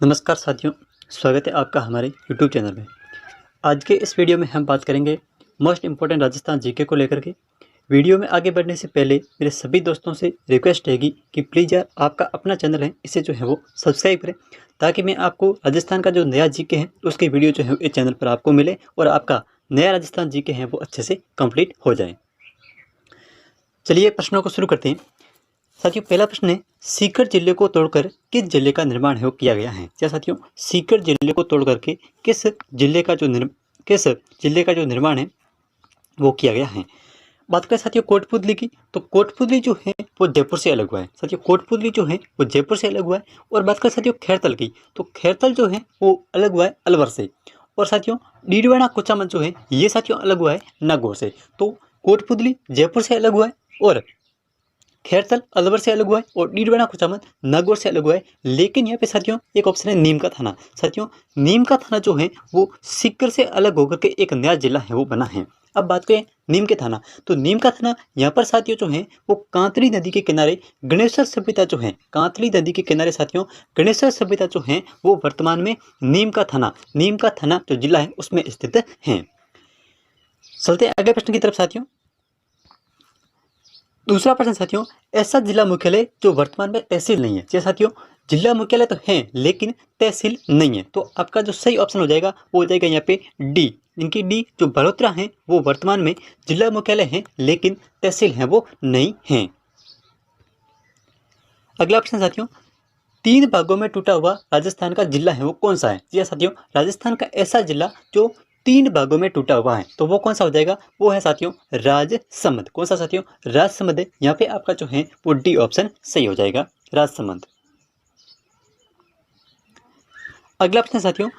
नमस्कार साथियों, स्वागत है आपका हमारे YouTube चैनल में। आज के इस वीडियो में हम बात करेंगे मोस्ट इम्पोर्टेंट राजस्थान जीके को लेकर के। वीडियो में आगे बढ़ने से पहले मेरे सभी दोस्तों से रिक्वेस्ट रहेगी कि प्लीज़ यार आपका अपना चैनल है, इसे जो है वो सब्सक्राइब करें, ताकि मैं आपको राजस्थान का जो नया जीके है उसके वीडियो जो है इस चैनल पर आपको मिले और आपका नया राजस्थान जीके है वो अच्छे से कंप्लीट हो जाए। चलिए प्रश्नों को शुरू करते हैं। साथियों, पहला प्रश्न है, सीकर जिले को तोड़कर किस जिले का निर्माण है वो किया गया है। क्या साथियों, सीकर जिले को तोड़ करके किस जिले का जो निर्माण है वो किया गया है। बात करें साथियों कोटपुतली की, तो कोटपुतली जो है वो जयपुर से अलग हुआ है। साथियों कोटपुतली जो है वो जयपुर से अलग हुआ है। और बात करें साथियों खैरतल की, तो खैरतल जो है वो अलग हुआ है अलवर से। और साथियों डीडवाना कुचामन जो है ये साथियों अलग हुआ है नागौर से। तो कोटपुतली जयपुर से अलग हुआ है और खैरतल अलवर से अलग हुआ है और डीडवाना कुचामन नागौर से अलग हुआ है। लेकिन यहाँ पे साथियों एक ऑप्शन है नीम का थाना। साथियों नीम का थाना जो है वो सीकर से अलग होकर के एक नया जिला है वो बना है। अब बात करें नीम के थाना, तो नीम का थाना यहाँ पर साथियों जो है वो कांतली नदी के किनारे गणेश्वर सभ्यता जो है, कांतली नदी के किनारे साथियों गणेश्वर सभ्यता जो है वो वर्तमान में नीम का थाना जो जिला है उसमें स्थित है। चलते हैं अगले प्रश्न की तरफ साथियों। दूसरा प्रश्न साथियों, ऐसा जिला मुख्यालय जो वर्तमान में तहसील नहीं है। जी साथियों, जिला मुख्यालय तो है लेकिन तहसील नहीं है। तो आपका जो सही ऑप्शन हो जाएगा वो हो जाएगा यहाँ पे डी। इनकी डी जो बड़ोदरा है वो वर्तमान में जिला मुख्यालय है लेकिन तहसील है वो नहीं है। अगला प्रश्न साथियों, 3 भागों में टूटा हुआ राजस्थान का जिला है वो कौन सा है। जी साथियों, राजस्थान का ऐसा जिला जो 3 भागों में टूटा हुआ है तो वो कौन सा हो जाएगा, वो है साथियों राजसमंद। कौन सा साथियों, राजसमंद है। यहाँ पे आपका जो है वो डी ऑप्शन सही हो जाएगा, राजसमंद। अगला प्रश्न साथियों,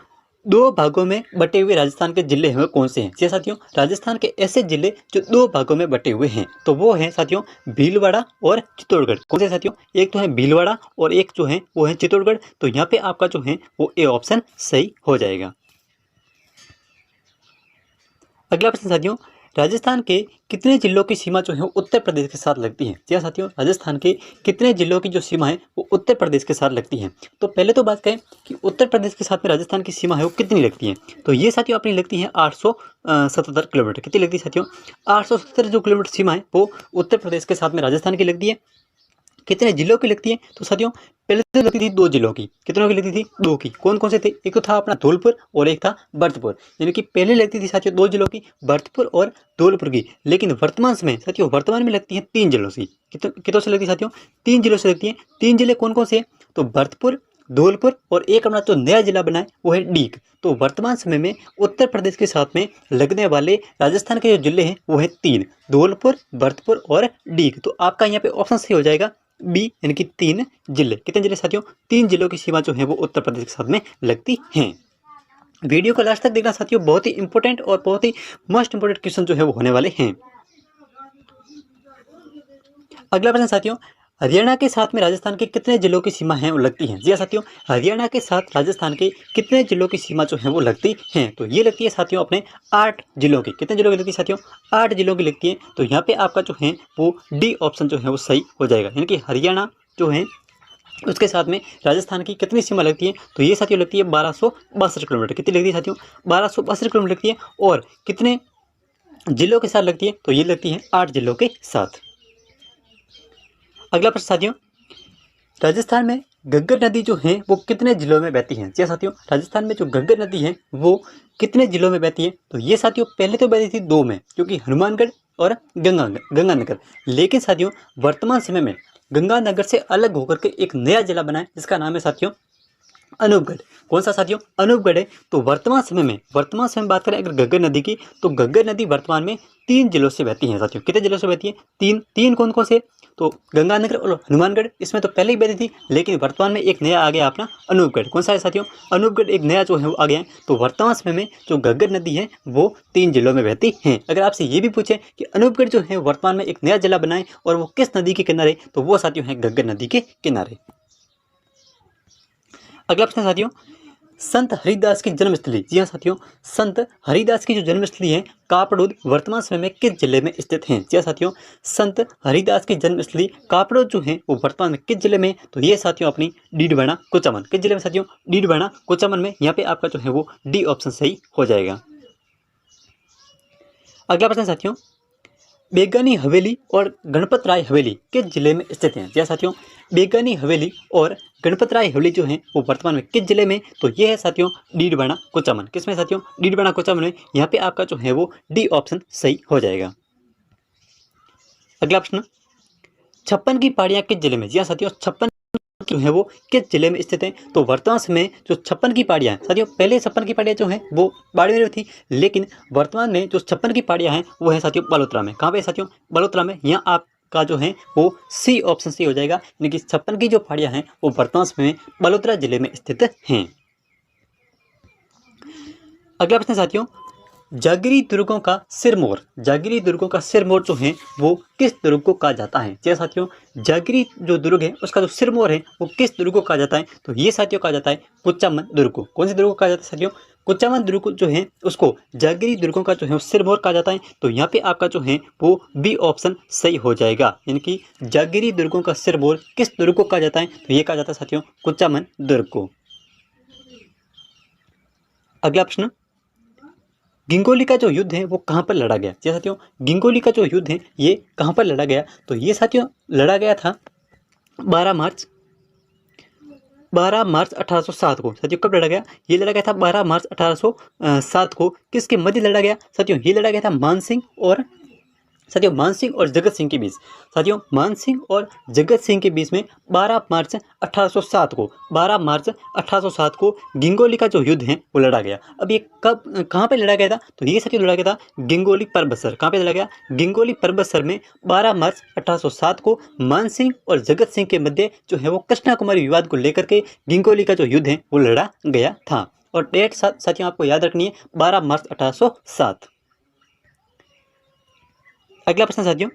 2 भागों में बटे हुए राजस्थान के जिले हैं वो कौन से हैं। जी साथियों, राजस्थान के ऐसे जिले जो 2 भागों में बटे हुए हैं तो वो है साथियों भीलवाड़ा और चित्तौड़गढ़। कौन से साथियों, एक तो है भीलवाड़ा और एक जो है वो है चित्तौड़गढ़। तो यहाँ पे आपका जो है वो ए ऑप्शन सही हो जाएगा। अगला प्रश्न साथियों, राजस्थान के कितने जिलों की सीमा जो है उत्तर प्रदेश के साथ लगती है। जी हाँ साथियों, राजस्थान के कितने जिलों की जो सीमा है वो उत्तर प्रदेश के साथ लगती है। तो पहले तो बात करें कि उत्तर प्रदेश के साथ में राजस्थान की सीमा है वो कितनी लगती है। तो ये साथियों अपनी लगती है 877 किलोमीटर। कितनी लगती है साथियों, 877 जो किलोमीटर सीमा है वो उत्तर प्रदेश के साथ में राजस्थान की लगती है। कितने जिलों की लगती है, तो साथियों पहले तो लगती थी 2 जिलों की। कितनों की लगती थी, 2 की। कौन कौन से थे, एक तो था अपना धौलपुर और एक था भरतपुर। यानी कि पहले लगती थी साथियों 2 जिलों की, भरतपुर और धौलपुर की। लेकिन वर्तमान समय साथियों वर्तमान में लगती है 3 जिलों से। कितनों से लगती है साथियों, 3 जिलों से लगती है। 3 जिले कौन कौन से हैं, तो भरतपुर, धौलपुर और एक अपना जो नया जिला बना है वो है डीग। तो वर्तमान समय में उत्तर प्रदेश के साथ में लगने वाले राजस्थान के जो जिले हैं वो है 3, धौलपुर, भरतपुर और डीग। तो आपका यहाँ पे ऑप्शन सही हो जाएगा बी, यानी कि 3 जिले। कितने जिले साथियों, 3 जिलों की सीमा जो है वो उत्तर प्रदेश के साथ में लगती हैं। वीडियो को लास्ट तक देखना साथियों, बहुत ही इंपॉर्टेंट और बहुत ही मोस्ट इंपॉर्टेंट क्वेश्चन जो है वो होने वाले हैं। अगला प्रश्न साथियों, हरियाणा के साथ में राजस्थान के कितने जिलों की सीमा है वो लगती है। जी हाँ साथियों, हरियाणा के साथ राजस्थान के कितने जिलों की सीमा जो है वो लगती है, तो ये लगती है साथियों अपने 8 जिलों की। कितने जिलों की लगती है साथियों, 8 जिलों की लगती है। तो यहाँ पे आपका जो है वो डी ऑप्शन जो है वो सही हो जाएगा। यानी कि हरियाणा जो है उसके साथ में राजस्थान की कितनी सीमा लगती है, तो ये साथियों लगती है 1262 किलोमीटर। कितनी लगती है साथियों, 1262 किलोमीटर लगती है। और कितने जिलों के साथ लगती है, तो ये लगती है 8 जिलों के साथ। अगला प्रश्न साथियों, राजस्थान में घग्गर नदी जो है वो कितने जिलों में बहती है। जी साथियों, राजस्थान में जो घग्गर नदी है वो कितने जिलों में बहती है, तो ये साथियों पहले तो बहती थी 2 में, क्योंकि हनुमानगढ़ और गंगानगर। लेकिन साथियों वर्तमान समय में गंगानगर से अलग होकर के एक नया जिला बना है जिसका नाम है साथियों अनूपगढ़। कौन सा साथियों, अनूपगढ़ है। तो वर्तमान समय में बात करें अगर घग्गर नदी की, तो घग्गर नदी वर्तमान में 3 जिलों से बहती है साथियों। कितने जिलों से बहती है, 3 कौन कौन से, तो गंगानगर और हनुमानगढ़। इसमें तो पहले ही बहती थी लेकिन वर्तमान में एक नया आ गया अपना अनूपगढ़। कौन सा है साथियों, अनूपगढ़ एक नया जो है वो आ गया है। तो वर्तमान समय में जो घग्गर नदी है वो 3 जिलों में बहती है। अगर आपसे ये भी पूछे कि अनूपगढ़ जो है वर्तमान में एक नया जिला बनाए और वो किस नदी के किनारे, तो वो साथियों है घग्गर नदी के किनारे। अगला प्रश्न साथियों, संत हरिदास की जन्मस्थली, जी हाँ साथियों, संत हरिदास की जो जन्मस्थली है कापड़ूद वर्तमान समय में किस जिले में स्थित है? जी हाँ साथियों, संत हरिदास की जन्मस्थली कापड़ूद जो है वो वर्तमान में किस जिले में? तो ये साथियों अपनी डीडवाना कुचामन, किस जिले में साथियों? डीडवाना कुचामन में। यहाँ पे आपका जो है वो डी ऑप्शन सही हो जाएगा। अगला प्रश्न साथियों, बेगानी हवेली और गणपत राय हवेली किस जिले में स्थित हैं? जी हाँ साथियों, बेगानी हवेली और गणपत राय हवेली जो है वो वर्तमान में किस जिले में? तो ये है साथियों डीडवाना कुचामन। किसमें साथियों? डीडवाना कुचामन में। यहाँ पे आपका जो है वो डी ऑप्शन सही हो जाएगा। अगला प्रश्न, छप्पन की पहाड़ियाँ किस जिले में? जी हाँ साथियों, छप्पन जो है वो किस जिले में स्थित है? तो वर्तमान समय जो छप्पन की पहाड़ियाँ हैं साथियों, पहले छप्पन की पहाड़ियाँ जो हैं वो बाड़मेर में थी, लेकिन वर्तमान में जो छप्पन की पहाड़ियाँ हैं वो है साथियों बलोत्रा में। कहाँ पे साथियों? बलोत्रा में। यहाँ आपका जो है वो सी ऑप्शन सी हो जाएगा, यानी कि छप्पन की जो पहाड़ियाँ हैं वो वर्तमान समय में बलोत्रा जिले में स्थित हैं। अगला प्रश्न साथियों, जागीरी दुर्गों का सिरमौर, जागीरी दुर्गों का सिरमौर जो है वो किस दुर्ग को कहा जाता है? जी साथियों, जागीरी जो दुर्ग है उसका जो सिरमौर है वो किस दुर्ग को कहा जाता है? तो ये साथियों कहा जाता है कुचामन दुर्ग को। कौन से दुर्ग को कहा जाता है साथियों? कुचामन दुर्ग को जो है उसको जागीरी दुर्गों का जो है सिरमौर कहा जाता है। तो यहाँ पे आपका जो है वो बी ऑप्शन सही हो जाएगा, यानी कि जागीरी दुर्गों का सिरमौर किस दुर्ग को कहा जाता है? तो ये कहा जाता है साथियों कुचामन दुर्ग को। अगला प्रश्न, गिंगोली का जो युद्ध है वो कहाँ पर लड़ा गया? जी साथियों, गिंगोली का जो युद्ध है ये कहाँ पर लड़ा गया? तो ये साथियों लड़ा गया था 12 मार्च 1807 को। साथियों कब लड़ा गया? ये लड़ा गया था 12 मार्च 1807 को। किसके मध्य लड़ा गया साथियों? ये लड़ा गया था मानसिंह और साथियों मानसिंह और जगत सिंह के बीच। साथियों मानसिंह और जगत सिंह के बीच में 12 मार्च 1807 को 12 मार्च 1807 को गिंगोली का जो युद्ध है वो लड़ा गया। अब ये कब कहाँ पे लड़ा गया था? तो ये साथियों लड़ा गया था गिंगोली पर्वतसर। कहाँ पे लड़ा गया? गिंगोली पर्वतसर में 12 मार्च 1807 को मानसिंह और जगत सिंह के मध्य जो है वो कृष्णा कुमारी विवाद को लेकर के गिंगोली का जो युद्ध है वो लड़ा गया था। और डेट साथियों आपको याद रखनी है 12 मार्च 1807। अगला प्रश्न साथियों,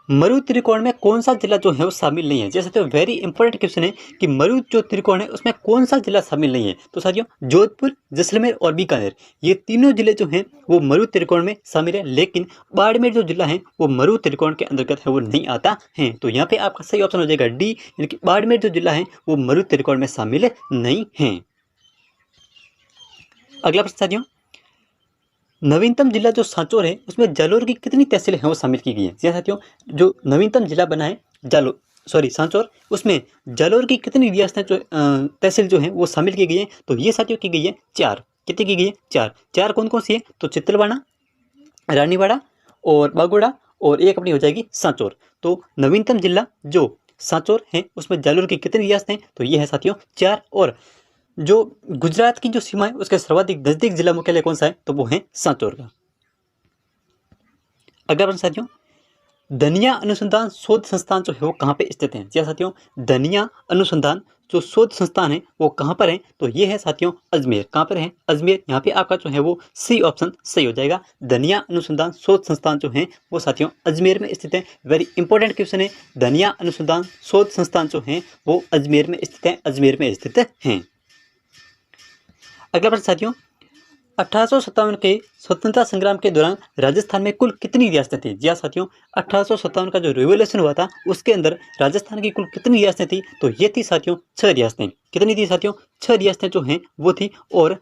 मरु त्रिकोण में कौन सा जिला जो है वो शामिल नहीं है? जैसे तो वेरी इंपॉर्टेंट क्वेश्चन है कि मरु जो त्रिकोण है उसमें कौन सा जिला शामिल नहीं है? तो साथियों जोधपुर, जैसलमेर और बीकानेर, ये तीनों जिले जो हैं वो मरु त्रिकोण में शामिल है, लेकिन बाड़मेर जो जिला है वो मरु त्रिकोण के अंतर्गत है, वो नहीं आता है। तो यहाँ पे आपका सही ऑप्शन हो जाएगा डी, यानी कि बाड़मेर जो जिला है वो मरु त्रिकोण में शामिल नहीं है। अगला प्रश्न साथियों, नवीनतम जिला जो सांचौर है उसमें जालोर की कितनी तहसीलें हैं वो शामिल की गई हैं? जी हाँ साथियों, जो नवीनतम जिला बना है सांचौर, उसमें जालोर की कितनी रियासतें जो तहसील जो हैं वो शामिल की गई हैं? तो ये साथियों की गई है 4। कितनी की गई है? 4। 4 कौन कौन सी है? तो चित्तलवाड़ा, रानीवाड़ा और बागोड़ा, और एक अपनी हो जाएगी सांचौर। तो नवीनतम जिला जो सांचौर है उसमें जालोर की कितनी रियासतें? तो ये है साथियों 4। और जो गुजरात की जो सीमा है उसके सर्वाधिक नजदीक जिला मुख्यालय कौन सा है? तो वो है सांचौर का। अगला प्रश्न साथियों, धनिया अनुसंधान शोध संस्थान जो है वो कहाँ पे स्थित है? जी हाँ साथियों, धनिया अनुसंधान जो शोध संस्थान है वो कहाँ पर है? तो ये है साथियों अजमेर। कहाँ पर है? अजमेर। यहाँ पे आपका जो है वो सी ऑप्शन सही हो जाएगा। धनिया अनुसंधान शोध संस्थान जो है वो साथियों अजमेर में स्थित है। वेरी इंपॉर्टेंट क्वेश्चन है। धनिया अनुसंधान शोध संस्थान जो है वो अजमेर में स्थित है, अजमेर में स्थित है। अगला प्रश्न साथियों, 1857 के स्वतंत्रता संग्राम के दौरान राजस्थान में कुल कितनी रियासतें थी? जी हाँ साथियों, 1857 का जो रिवोल्यूशन हुआ था उसके अंदर राजस्थान की कुल कितनी रियासतें थी? तो ये थी साथियों 6 रियासतें। कितनी थी साथियों? 6 रियासतें जो हैं वो थी। और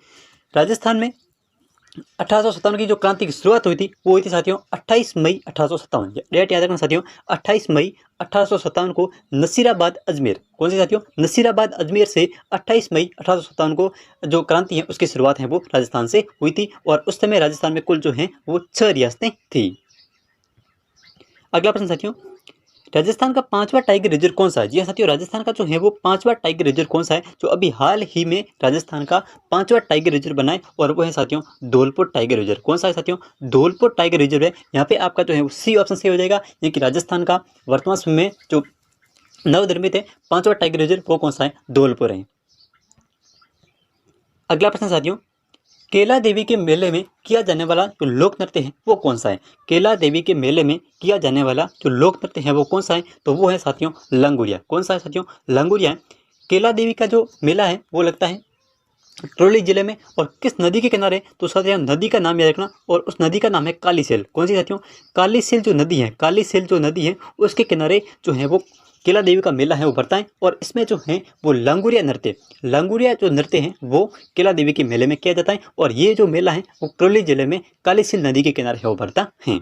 राजस्थान में 1857 की जो क्रांति की शुरुआत हुई थी वो हुई थी साथियों 28 मई 1857। डेट याद रखना साथियों, 28 मई 1857 को नसीराबाद अजमेर, कौन सी साथियों? नसीराबाद अजमेर से 28 मई 1857 को जो क्रांति है उसकी शुरुआत है वो राजस्थान से हुई थी। और उस समय राजस्थान में कुल जो है वो 6 रियासतें थी। अगला प्रश्न साथियों, राजस्थान का 5वां टाइगर रिजर्व कौन सा है? जी हाँ साथियों, राजस्थान का जो है वो 5वां टाइगर रिजर्व कौन सा है? जो अभी हाल ही में राजस्थान का 5वां टाइगर रिजर्व बना है, और वो है साथियों धौलपुर टाइगर रिजर्व। कौन सा है साथियों? धौलपुर टाइगर रिजर्व है। यहाँ पे आपका जो है वो सी ऑप्शन सही हो जाएगा, यानी कि राजस्थान का वर्तमान समय में जो नवनिर्मित है 5वां टाइगर रिजर्व वो कौन सा है? धौलपुर है। अगला प्रश्न साथियों, केला देवी के मेले में किया जाने वाला जो लोक नृत्य है वो कौन सा है? केला देवी के मेले में किया जाने वाला जो लोक नृत्य है वो कौन सा है? तो वो है साथियों लंगुरिया। कौन सा है साथियों? लंगुरिया है। केला देवी का जो मेला है वो लगता है करौली जिले में और किस नदी के किनारे? तो साथियों नदी का नाम याद रखना और उस नदी का नाम है काली सेल। कौन सी साथियों? काली सेल जो नदी है, काली सेल जो नदी है उसके किनारे जो है वो केला देवी का मेला है वो भरता है और इसमें जो है वो लांगुरिया जो नृत्य हैं वो केला देवी के मेले में किया जाता है और ये जो मेला है वो करौली जिले में काली सेल नदी के किनारे है वो भरता है।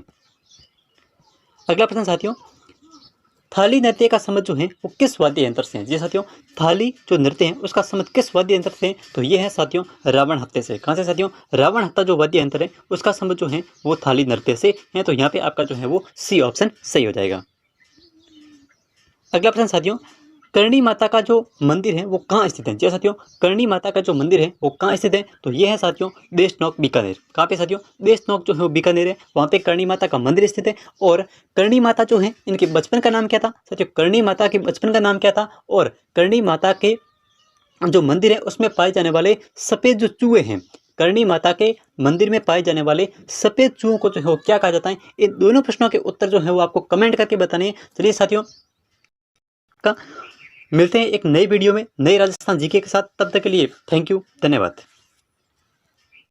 अगला प्रश्न साथियों, थाली नृत्य का संबंध जो है वो किस वाद्य यंत्र से है? जी साथियों, थाली जो नृत्य है उसका संबंध किस वाद्य यंत्र से है? तो ये है साथियों रावण हत्ते से। कहाँ से साथियों? रावण हत्ता जो वाद्य यंत्र है उसका संबंध जो है वो थाली नृत्य से है। तो यहाँ पे आपका जो है वो सी ऑप्शन सही हो जाएगा। अगला प्रश्न साथियों, करणी माता का जो मंदिर है वो कहाँ स्थित है? जी साथियों, करणी माता का जो मंदिर है वो कहाँ स्थित है? तो ये है साथियों देशनोक बीकानेर। कहाँ पे साथियों? देशनोक जो है वो बीकानेर है, वहाँ पे करणी माता का मंदिर स्थित है। और करणी माता जो है इनके बचपन का नाम क्या था? साथियों करणी माता के बचपन का नाम क्या था? और करणी माता के जो मंदिर है उसमें पाए जाने वाले सफ़ेद जो चूहे हैं, करणी माता के मंदिर में पाए जाने वाले सफ़ेद चूहों को जो है वो क्या कहा जाता है? इन दोनों प्रश्नों के उत्तर जो है वो आपको कमेंट करके बताने हैं। चलिए साथियों का मिलते हैं एक नई वीडियो में नई राजस्थान जीके के साथ। तब तक के लिए थैंक यू, धन्यवाद।